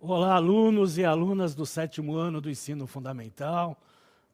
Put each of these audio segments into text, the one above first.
Olá, alunos e alunas do 7º ano do ensino fundamental.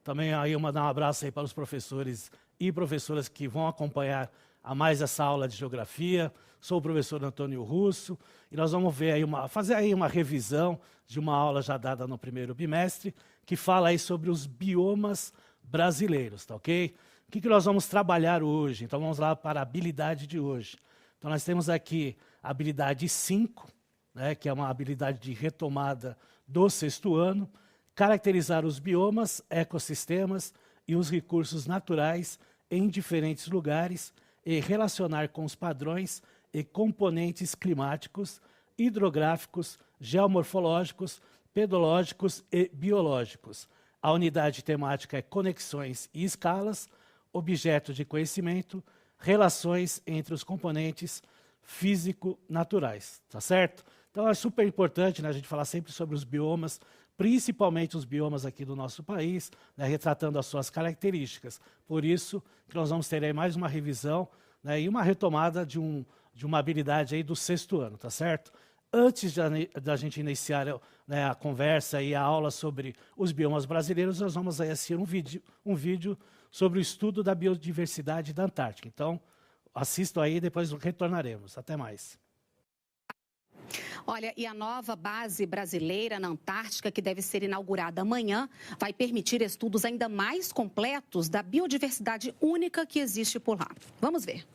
Também aí mandar um abraço aí para os professores e professoras que vão acompanhar a mais essa aula de geografia. Sou o professor Antônio Russo e nós vamos ver aí fazer aí uma revisão de uma aula já dada no primeiro bimestre, que fala aí sobre os biomas brasileiros, tá ok? O que nós vamos trabalhar hoje? Então vamos lá para a habilidade de hoje. Então nós temos aqui a habilidade 5, né, que é uma habilidade de retomada do 6º ano, caracterizar os biomas, ecossistemas e os recursos naturais em diferentes lugares e relacionar com os padrões e componentes climáticos, hidrográficos, geomorfológicos, pedológicos e biológicos. A unidade temática é conexões e escalas, objeto de conhecimento, relações entre os componentes físico-naturais, tá certo? Então é super importante, né, a gente falar sempre sobre os biomas, principalmente os biomas aqui do nosso país, né, retratando as suas características. Por isso que nós vamos ter aí mais uma revisão, né, e uma retomada de uma habilidade aí do 6º ano, tá certo? Antes da gente iniciar, né, a conversa e a aula sobre os biomas brasileiros, nós vamos aí assistir um vídeo sobre o estudo da biodiversidade da Antártica. Então, assistam aí e depois retornaremos. Até mais. Olha, e a nova base brasileira na Antártica, que deve ser inaugurada amanhã, vai permitir estudos ainda mais completos da biodiversidade única que existe por lá. Vamos ver.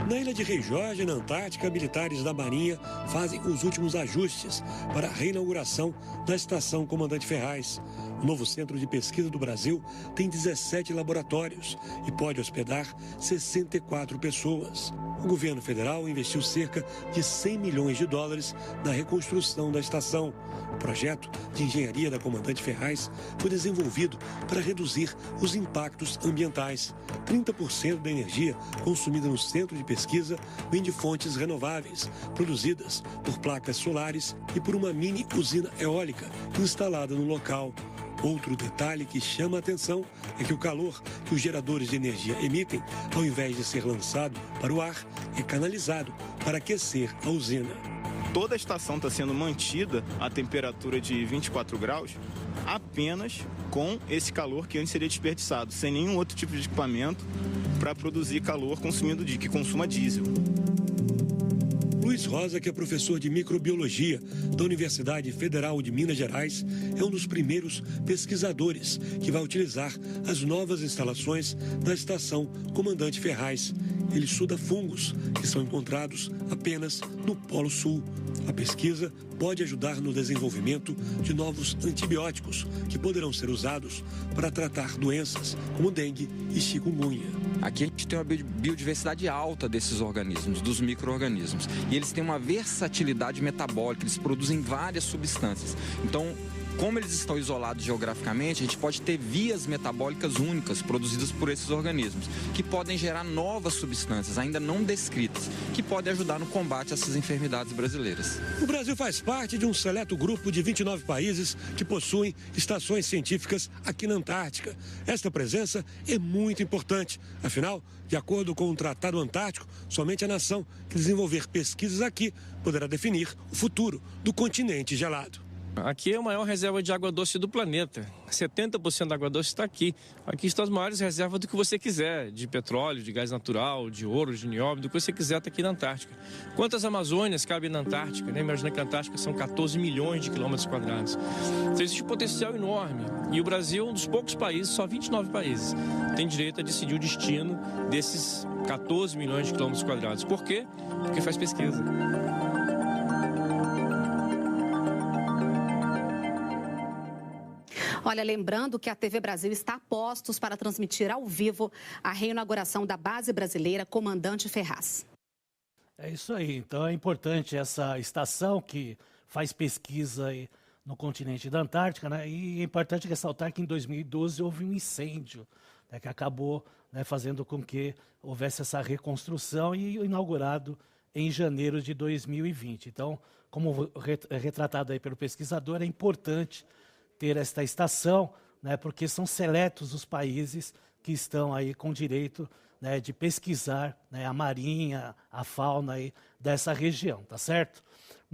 Na ilha de Rei Jorge, na Antártica, militares da Marinha fazem os últimos ajustes para a reinauguração da Estação Comandante Ferraz. O novo centro de pesquisa do Brasil tem 17 laboratórios e pode hospedar 64 pessoas. O governo federal investiu cerca de 100 milhões de dólares na reconstrução da estação. O projeto de engenharia da Comandante Ferraz foi desenvolvido para reduzir os impactos ambientais. 30% da energia consumida no centro de pesquisa vem de fontes renováveis, produzidas por placas solares e por uma mini usina eólica instalada no local. Outro detalhe que chama a atenção é que o calor que os geradores de energia emitem, ao invés de ser lançado para o ar, é canalizado para aquecer a usina. Toda a estação está sendo mantida a temperatura de 24 graus apenas com esse calor que antes seria desperdiçado, sem nenhum outro tipo de equipamento para produzir calor que consuma diesel. Luiz Rosa, que é professor de microbiologia da Universidade Federal de Minas Gerais, é um dos primeiros pesquisadores que vai utilizar as novas instalações da Estação Comandante Ferraz. Ele estuda fungos que são encontrados apenas no Polo Sul. A pesquisa pode ajudar no desenvolvimento de novos antibióticos que poderão ser usados para tratar doenças como dengue e chikungunya. Aqui a gente tem uma biodiversidade alta desses organismos, dos micro-organismos. E eles têm uma versatilidade metabólica, eles produzem várias substâncias. Então, como eles estão isolados geograficamente, a gente pode ter vias metabólicas únicas produzidas por esses organismos, que podem gerar novas substâncias, ainda não descritas, que podem ajudar no combate a essas enfermidades brasileiras. O Brasil faz parte de um seleto grupo de 29 países que possuem estações científicas aqui na Antártica. Esta presença é muito importante. Afinal, de acordo com o Tratado Antártico, somente a nação que desenvolver pesquisas aqui poderá definir o futuro do continente gelado. Aqui é a maior reserva de água doce do planeta. 70% da água doce está aqui. Aqui estão as maiores reservas do que você quiser, de petróleo, de gás natural, de ouro, de nióbio, do que você quiser está aqui na Antártica. Quantas Amazônias cabem na Antártica? Né? Imagina que a Antártica são 14 milhões de quilômetros quadrados. Então existe um potencial enorme. E o Brasil é um dos poucos países, só 29 países, tem direito a decidir o destino desses 14 milhões de quilômetros quadrados. Por quê? Porque faz pesquisa. Olha, lembrando que a TV Brasil está a postos para transmitir ao vivo a reinauguração da base brasileira Comandante Ferraz. É isso aí. Então é importante essa estação que faz pesquisa aí no continente da Antártica, né? E é importante ressaltar que em 2012 houve um incêndio, né, que acabou, né, fazendo com que houvesse essa reconstrução e inaugurado em janeiro de 2020. Então, como retratado aí pelo pesquisador, é importante ter esta estação, né, porque são seletos os países que estão aí com direito, né, de pesquisar, né, a marinha, a fauna aí dessa região, tá certo?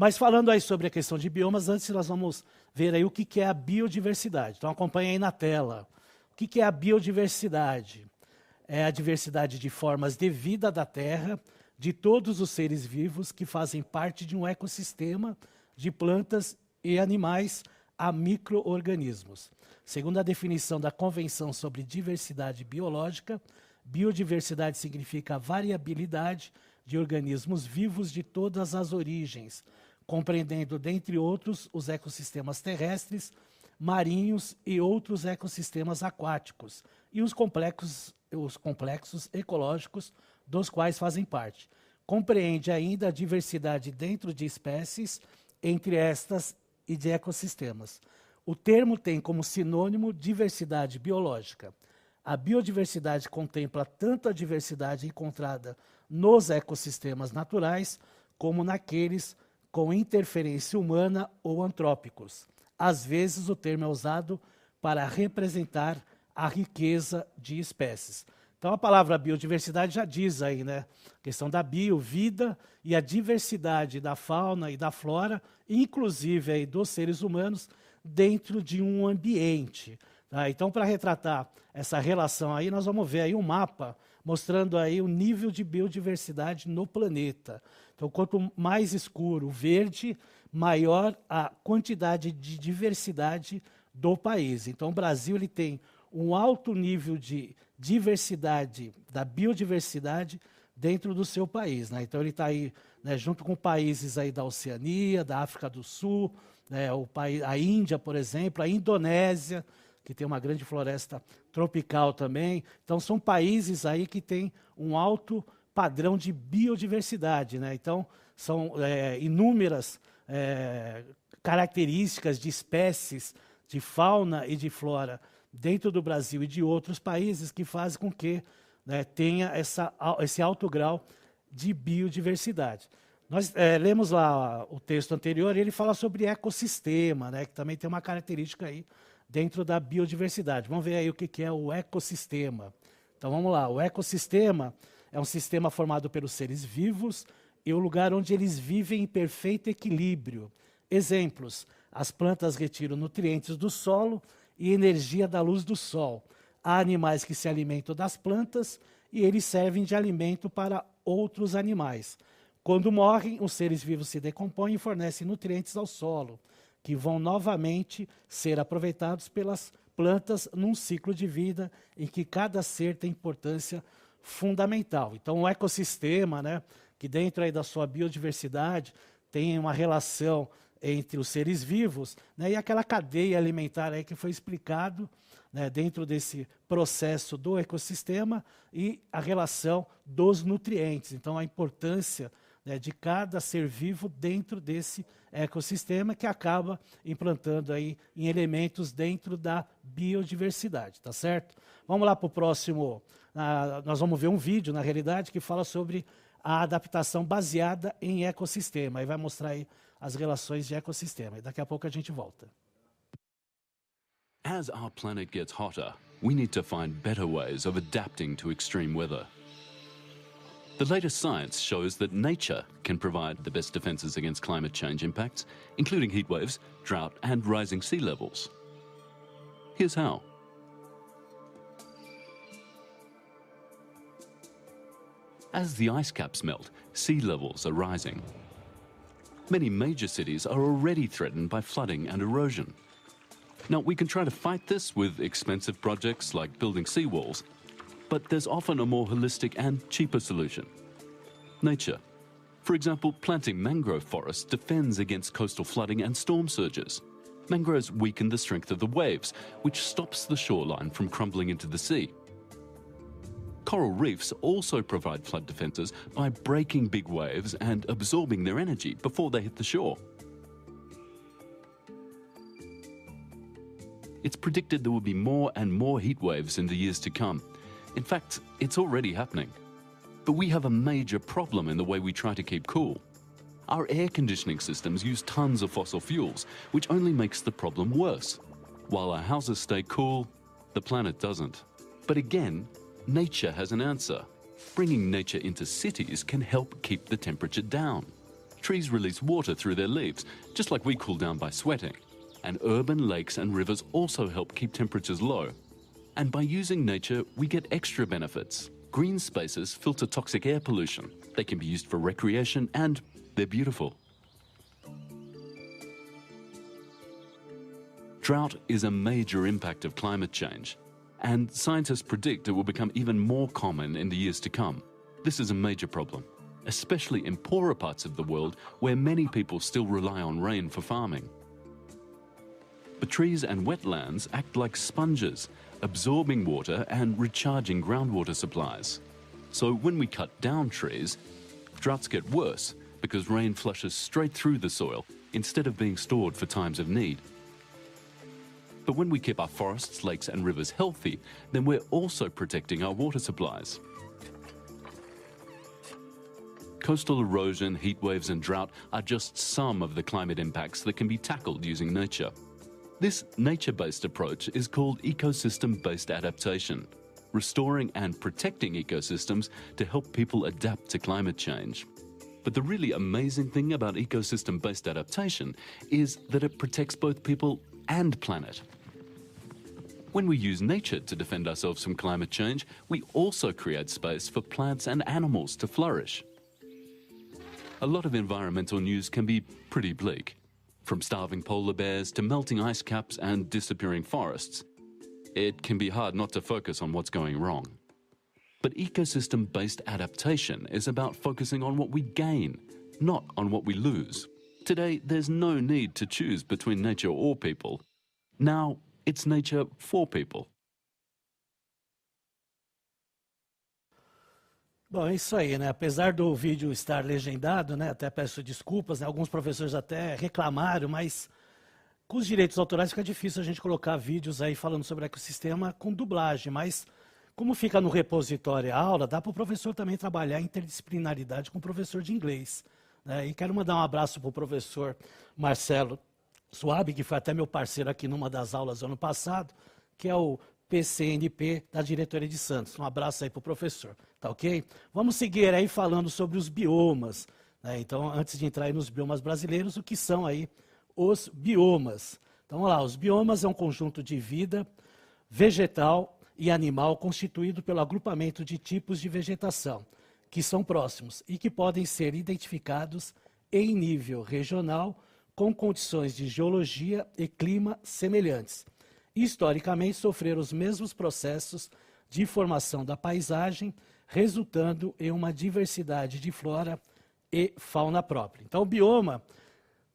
Mas falando aí sobre a questão de biomas, antes nós vamos ver aí o que é a biodiversidade. Então acompanhe aí na tela. O que é a biodiversidade? É a diversidade de formas de vida da Terra, de todos os seres vivos que fazem parte de um ecossistema de plantas e animais a micro-organismos. Segundo a definição da Convenção sobre Diversidade Biológica, biodiversidade significa a variabilidade de organismos vivos de todas as origens, compreendendo, dentre outros, os ecossistemas terrestres, marinhos e outros ecossistemas aquáticos, e os complexos ecológicos dos quais fazem parte. Compreende ainda a diversidade dentro de espécies, entre estas e de ecossistemas. O termo tem como sinônimo diversidade biológica. A biodiversidade contempla tanto a diversidade encontrada nos ecossistemas naturais, como naqueles com interferência humana ou antrópicos. Às vezes, o termo é usado para representar a riqueza de espécies. Então, a palavra biodiversidade já diz aí, né? A questão da bio, vida, e a diversidade da fauna e da flora, inclusive aí dos seres humanos, dentro de um ambiente. Tá? Então, para retratar essa relação aí, nós vamos ver aí um mapa mostrando aí o nível de biodiversidade no planeta. Então, quanto mais escuro o verde, maior a quantidade de diversidade do país. Então, o Brasil ele tem um alto nível de diversidade, da biodiversidade dentro do seu país. Né? Então, ele está aí, né, junto com países aí da Oceania, da África do Sul, né, a Índia, por exemplo, a Indonésia, que tem uma grande floresta tropical também. Então, são países aí que têm um alto padrão de biodiversidade. Né? Então, são inúmeras características de espécies, de fauna e de flora dentro do Brasil e de outros países que fazem com que, né, tenha esse alto grau de biodiversidade. Nós lemos lá o texto anterior e ele fala sobre ecossistema, né, que também tem uma característica aí dentro da biodiversidade. Vamos ver aí o que é o ecossistema. Então vamos lá, o ecossistema é um sistema formado pelos seres vivos e o lugar onde eles vivem em perfeito equilíbrio. Exemplos: as plantas retiram nutrientes do solo e energia da luz do sol. Há animais que se alimentam das plantas e eles servem de alimento para outros animais. Quando morrem, os seres vivos se decompõem e fornecem nutrientes ao solo, que vão novamente ser aproveitados pelas plantas num ciclo de vida em que cada ser tem importância fundamental. Então, o ecossistema, né, que dentro aí da sua biodiversidade tem uma relação entre os seres vivos, né, e aquela cadeia alimentar aí que foi explicado, né, dentro desse processo do ecossistema e a relação dos nutrientes. Então, a importância, né, de cada ser vivo dentro desse ecossistema que acaba implantando aí em elementos dentro da biodiversidade, tá certo? Vamos lá para o próximo. Nós vamos ver um vídeo, na realidade, que fala sobre a adaptação baseada em ecossistema. Aí vai mostrar aí as relações de ecossistema. E daqui a pouco a gente volta. As our planet gets hotter, we need to find better ways of adapting to extreme weather. The latest science shows that nature can provide the best defenses against climate change impacts, including heat waves, drought, and rising sea levels. Here's how. As the ice caps melt, sea levels are rising. Many major cities are already threatened by flooding and erosion. Now, we can try to fight this with expensive projects like building seawalls, but there's often a more holistic and cheaper solution. Nature. For example, planting mangrove forests defends against coastal flooding and storm surges. Mangroves weaken the strength of the waves, which stops the shoreline from crumbling into the sea. Coral reefs also provide flood defences by breaking big waves and absorbing their energy before they hit the shore. It's predicted there will be more and more heat waves in the years to come. In fact, it's already happening. But we have a major problem in the way we try to keep cool. Our air conditioning systems use tons of fossil fuels, which only makes the problem worse. While our houses stay cool, the planet doesn't. But again, nature has an answer. Bringing nature into cities can help keep the temperature down. trees release water through their leaves, just like we cool down by sweating. And urban lakes and rivers also help keep temperatures low. And by using nature, we get extra benefits. Green spaces filter toxic air pollution. They can be used for recreation and they're beautiful. Drought is a major impact of climate change, and scientists predict it will become even more common in the years to come. This is a major problem, especially in poorer parts of the world where many people still rely on rain for farming. But trees and wetlands act like sponges, absorbing water and recharging groundwater supplies. So when we cut down trees, droughts get worse because rain flushes straight through the soil instead of being stored for times of need. But when we keep our forests, lakes and rivers healthy, then we're also protecting our water supplies. Coastal erosion, heat waves and drought are just some of the climate impacts that can be tackled using nature. This nature-based approach is called ecosystem-based adaptation, restoring and protecting ecosystems to help people adapt to climate change. But the really amazing thing about ecosystem-based adaptation is that it protects both people and planet. When we use nature to defend ourselves from climate change, we also create space for plants and animals to flourish. A lot of environmental news can be pretty bleak. From starving polar bears to melting ice caps and disappearing forests, it can be hard not to focus on what's going wrong. But ecosystem-based adaptation is about focusing on what we gain, not on what we lose. Today, there's no need to choose between nature or people. Now, it's nature for people. Bom, é isso aí, né? Apesar do vídeo estar legendado, né? Até peço desculpas, né? Alguns professores até reclamaram, mas com os direitos autorais fica difícil a gente colocar vídeos aí falando sobre ecossistema com dublagem, mas como fica no repositório a aula, dá para o professor também trabalhar interdisciplinaridade com o professor de inglês, né? E quero mandar um abraço para o professor Marcelo Suabe, que foi até meu parceiro aqui numa das aulas do ano passado, que é o PCNP da diretoria de Santos. Um abraço aí para o professor, tá ok? Vamos seguir aí falando sobre os biomas, né? Então, antes de entrar aí nos biomas brasileiros, o que são aí os biomas? Então, vamos lá, os biomas é um conjunto de vida vegetal e animal constituído pelo agrupamento de tipos de vegetação, que são próximos e que podem ser identificados em nível regional com condições de geologia e clima semelhantes. Historicamente, sofreram os mesmos processos de formação da paisagem, resultando em uma diversidade de flora e fauna própria. Então, o bioma,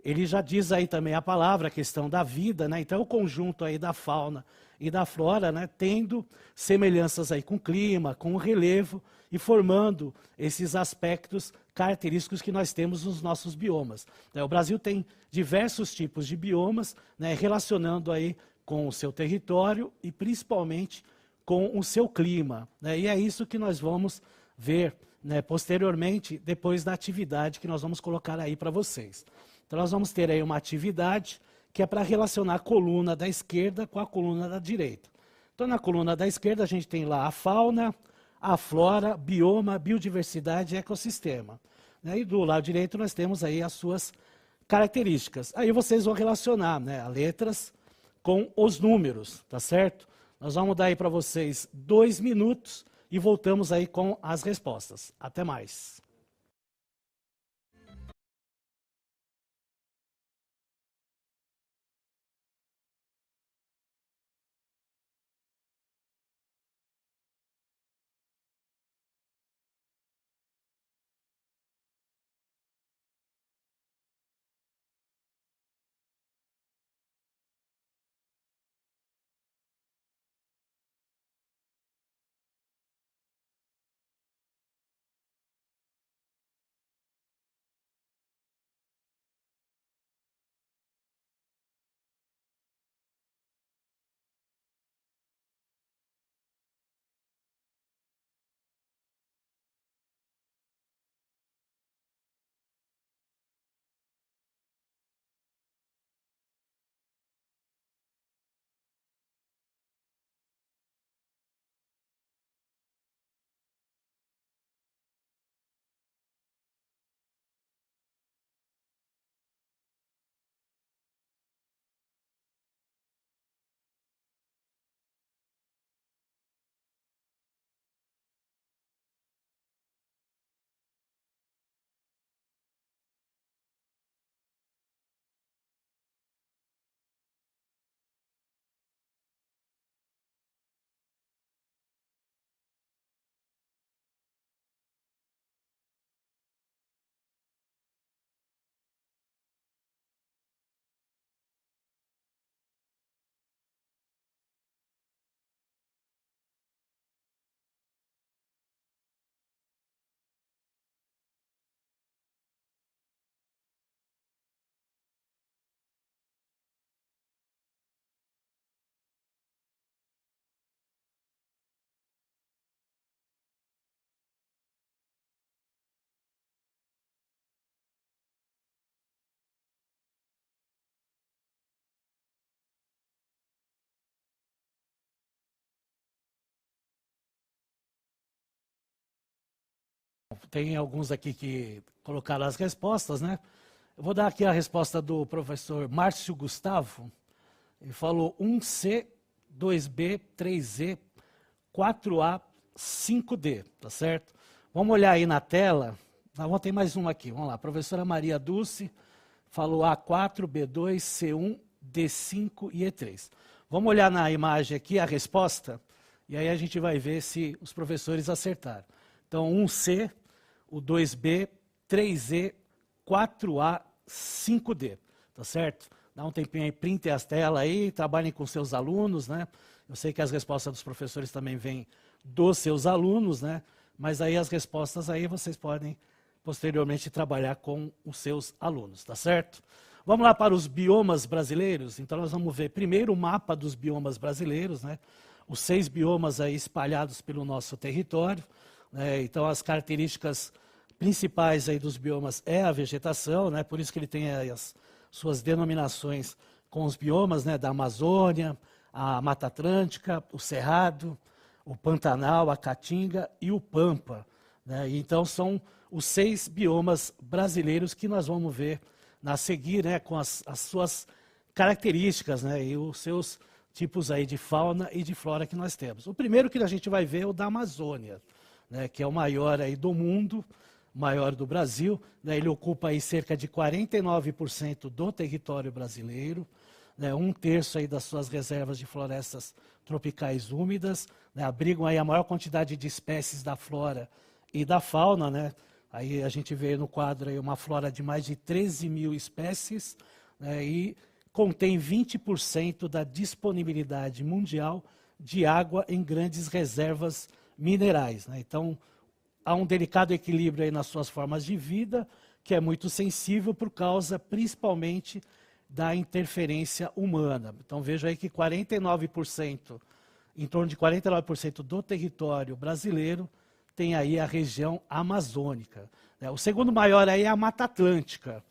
ele já diz aí também a palavra, a questão da vida, né? Então, o conjunto aí da fauna e da flora, né? Tendo semelhanças aí com o clima, com o relevo e formando esses aspectos característicos que nós temos nos nossos biomas. O Brasil tem diversos tipos de biomas, né? Relacionando aí com o seu território e principalmente com o seu clima, né? E é isso que nós vamos ver, né, posteriormente, depois da atividade que nós vamos colocar aí para vocês. Então nós vamos ter aí uma atividade que é para relacionar a coluna da esquerda com a coluna da direita. Então na coluna da esquerda a gente tem lá a fauna, a flora, bioma, biodiversidade e ecossistema, né? E do lado direito nós temos aí as suas características. Aí vocês vão relacionar, né, as letras com os números, tá certo? Nós vamos dar aí para vocês 2 minutos e voltamos aí com as respostas. Até mais. tem alguns aqui que colocaram as respostas, né? Eu vou dar aqui a resposta do professor Márcio Gustavo. Ele falou 1C, 2B, 3E, 4A, 5D, tá certo? Vamos olhar aí na tela. Tem mais um aqui, vamos lá. A professora Maria Dulce falou A4, B2, C1, D5 e E3. Vamos olhar na imagem aqui a resposta, e aí a gente vai ver se os professores acertaram. Então, 1C, o 2B, 3E, 4A, 5D, tá certo? Dá um tempinho aí, printem as telas aí, trabalhem com seus alunos, né? Eu sei que as respostas dos professores também vêm dos seus alunos, né? Mas aí as respostas aí vocês podem posteriormente trabalhar com os seus alunos, tá certo? Vamos lá para os biomas brasileiros. Então nós vamos ver primeiro o mapa dos biomas brasileiros, né? Os 6 biomas aí espalhados pelo nosso território, né? Então as características principais aí dos biomas é a vegetação, né? Por isso que ele tem aí as suas denominações com os biomas, né? Da Amazônia, a Mata Atlântica, o Cerrado, o Pantanal, a Caatinga e o Pampa, né? Então são os 6 biomas brasileiros que nós vamos ver a seguir, né? Com as suas características, né? E os seus tipos aí de fauna e de flora que nós temos. O primeiro que a gente vai ver é o da Amazônia, né? Que é o maior aí do mundo, maior do Brasil, né? Ele ocupa aí cerca de 49% do território brasileiro, né? 1/3 aí das suas reservas de florestas tropicais úmidas, né? Abrigam aí a maior quantidade de espécies da flora e da fauna, né? Aí a gente vê no quadro aí uma flora de mais de 13 mil espécies, né? E contém 20% da disponibilidade mundial de água em grandes reservas minerais, né? Então, há um delicado equilíbrio aí nas suas formas de vida, que é muito sensível por causa, principalmente, da interferência humana. Então, veja aí que 49%, em torno de 49% do território brasileiro tem aí a região amazônica, né? O segundo maior aí é a Mata Atlântica,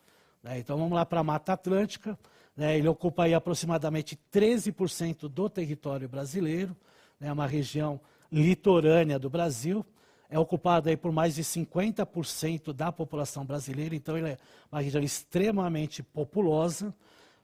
né? Então, vamos lá para a Mata Atlântica, né? Ele ocupa aí aproximadamente 13% do território brasileiro, né? Uma região litorânea do Brasil, é ocupado aí por mais de 50% da população brasileira, então ele é uma região extremamente populosa,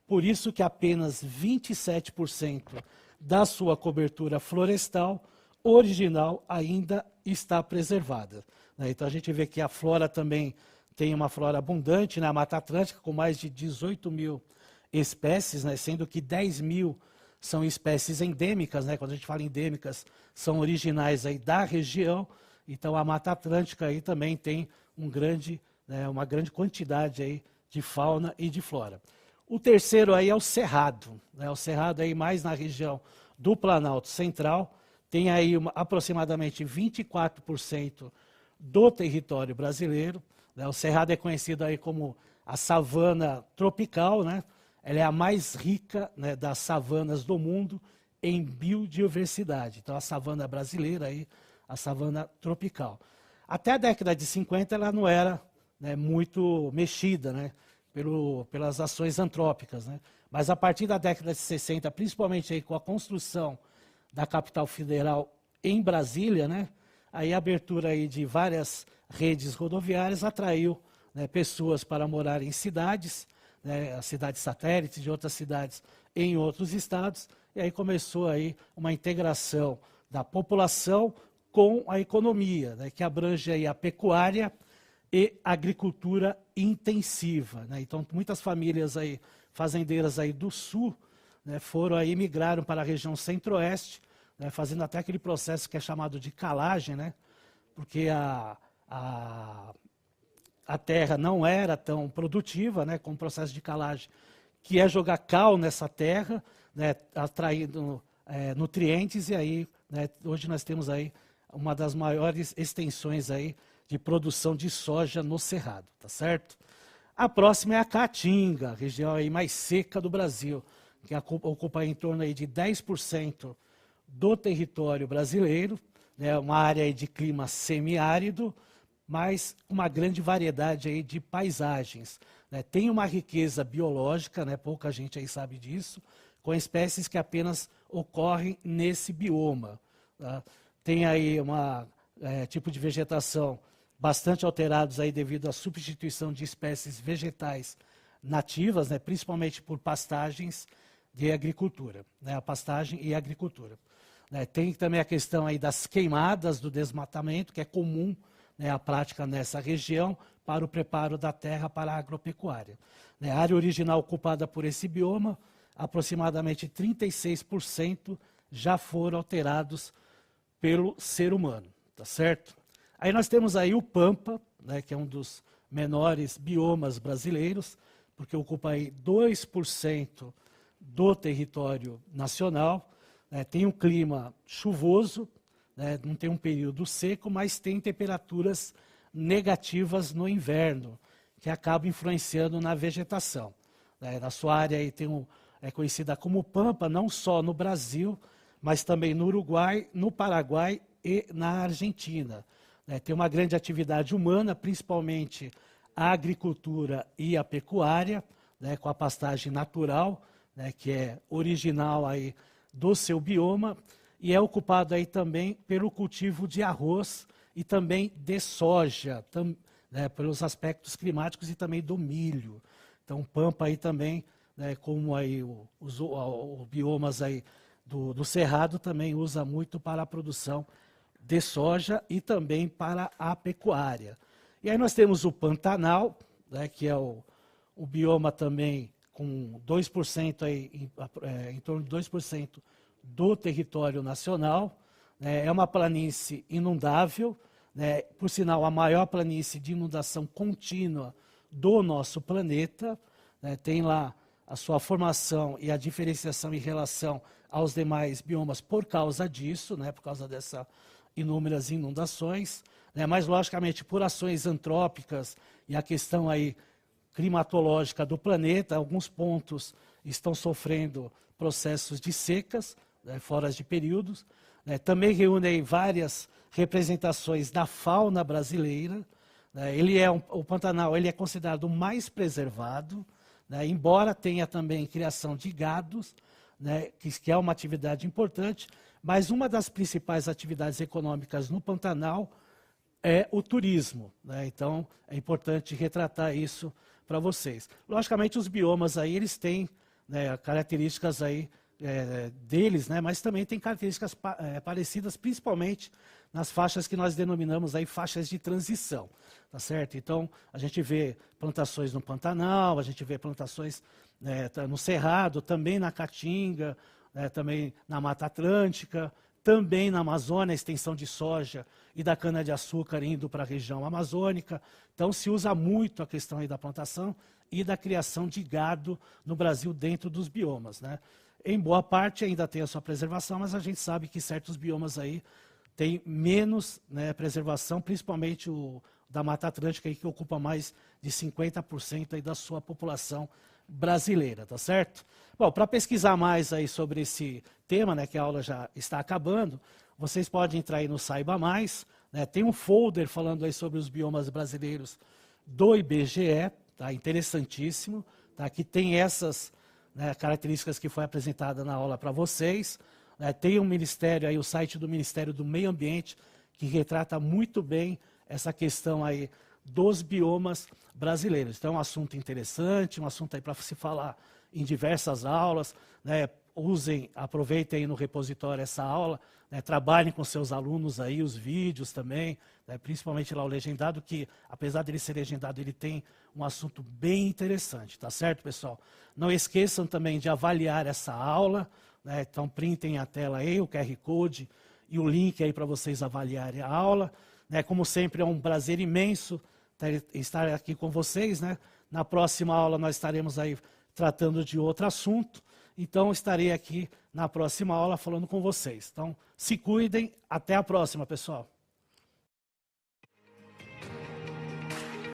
por isso que apenas 27% da sua cobertura florestal original ainda está preservada, né? Então a gente vê que a flora também tem uma flora abundante, na Mata Atlântica, com mais de 18 mil espécies, né? Sendo que 10 mil são espécies endêmicas, né? Quando a gente fala endêmicas, são originais aí da região. Então a Mata Atlântica aí também tem uma grande quantidade aí de fauna e de flora. O terceiro aí é o Cerrado, né? O Cerrado aí mais na região do Planalto Central, tem aí aproximadamente 24% do território brasileiro, né? O Cerrado é conhecido aí como a savana tropical, né? Ela é a mais rica, né, das savanas do mundo em biodiversidade. Então a savana brasileira aí, a savana tropical. Até a década de 50 ela não era, né, muito mexida, né, pelas ações antrópicas, né? Mas a partir da década de 60, principalmente aí com a construção da capital federal em Brasília, né, aí a abertura aí de várias redes rodoviárias atraiu, né, pessoas para morar em cidades, né, as cidades satélites de outras cidades em outros estados, e aí começou aí uma integração da população com a economia, né, que abrange aí a pecuária e agricultura intensiva, né? Então, muitas famílias aí, fazendeiras aí do sul, né, migraram para a região centro-oeste, né, fazendo até aquele processo que é chamado de calagem, né? Porque a terra não era tão produtiva, né, com o processo de calagem, que é jogar cal nessa terra, né, atraindo nutrientes, e aí, né, hoje nós temos aí uma das maiores extensões aí de produção de soja no Cerrado, tá certo? A próxima é a Caatinga, a região aí mais seca do Brasil, que ocupa em torno aí de 10% do território brasileiro, né, uma área aí de clima semiárido, mas uma grande variedade aí de paisagens, né? Tem uma riqueza biológica, né, pouca gente aí sabe disso, com espécies que apenas ocorrem nesse bioma, tá? Tem aí tipo de vegetação bastante alterados aí devido à substituição de espécies vegetais nativas, né, principalmente por pastagens de agricultura, né, a pastagem e a agricultura. Tem também a questão aí das queimadas do desmatamento, que é comum, né, a prática nessa região para o preparo da terra para a agropecuária. A área original ocupada por esse bioma, aproximadamente 36% já foram alterados pelo ser humano, tá certo? Aí nós temos aí o Pampa, né, que é um dos menores biomas brasileiros, porque ocupa aí 2% do território nacional, né, tem um clima chuvoso, né, não tem um período seco, mas tem temperaturas negativas no inverno, que acabam influenciando na vegetação. Na sua área aí é conhecida como Pampa, não só no Brasil, mas também no Uruguai, no Paraguai e na Argentina. Tem uma grande atividade humana, principalmente a agricultura e a pecuária, né, com a pastagem natural, né, que é original aí do seu bioma, e é ocupado aí também pelo cultivo de arroz e também de soja, né, pelos aspectos climáticos e também do milho. Então, Pampa aí também, né, como aí os biomas aí do Cerrado, também usa muito para a produção de soja e também para a pecuária. E aí nós temos o Pantanal, né, que é o bioma também com 2% aí, em torno de 2% do território nacional. Né, é uma planície inundável, né, por sinal a maior planície de inundação contínua do nosso planeta. Né, tem lá a sua formação e a diferenciação em relação aos demais biomas por causa disso, né, por causa dessas inúmeras inundações, né, mas logicamente por ações antrópicas e a questão aí climatológica do planeta, alguns pontos estão sofrendo processos de secas, né, fora de períodos. Né, também reúne aí várias representações da fauna brasileira. Né, o Pantanal ele é considerado o mais preservado, né, embora tenha também criação de gados, né, que é uma atividade importante, mas uma das principais atividades econômicas no Pantanal é o turismo. Né, então, é importante retratar isso para vocês. Logicamente, os biomas aí, eles têm, né, características aí, deles, né, mas também tem características parecidas, principalmente nas faixas que nós denominamos aí faixas de transição, tá certo? Então, a gente vê plantações no Pantanal, a gente vê plantações, né, no Cerrado, também na Caatinga, né, também na Mata Atlântica, também na Amazônia, a extensão de soja e da cana-de-açúcar indo para a região amazônica. Então, se usa muito a questão aí da plantação e da criação de gado no Brasil dentro dos biomas, né? Em boa parte ainda tem a sua preservação, mas a gente sabe que certos biomas aí têm menos, né, preservação, principalmente o da Mata Atlântica, aí, que ocupa mais de 50% aí da sua população brasileira, tá certo? Bom, para pesquisar mais aí sobre esse tema, né, que a aula já está acabando, vocês podem entrar aí no Saiba Mais, né, tem um folder falando aí sobre os biomas brasileiros do IBGE, tá, interessantíssimo, tá, que tem essas, né, características que foi apresentada na aula para vocês. Né, tem um ministério aí, o site do Ministério do Meio Ambiente, que retrata muito bem essa questão aí dos biomas brasileiros. Então, é um assunto interessante, um assunto aí para se falar em diversas aulas, né, aproveitem aí no repositório essa aula, né, trabalhem com seus alunos aí, os vídeos também, né, principalmente lá o legendado, que apesar dele ser legendado, ele tem um assunto bem interessante, tá certo, pessoal? Não esqueçam também de avaliar essa aula, né, então printem a tela aí, o QR Code e o link aí para vocês avaliarem a aula. Né, como sempre, é um prazer imenso estar aqui com vocês, né? Na próxima aula nós estaremos aí tratando de outro assunto, então estarei aqui na próxima aula falando com vocês. Então, se cuidem, até a próxima, pessoal.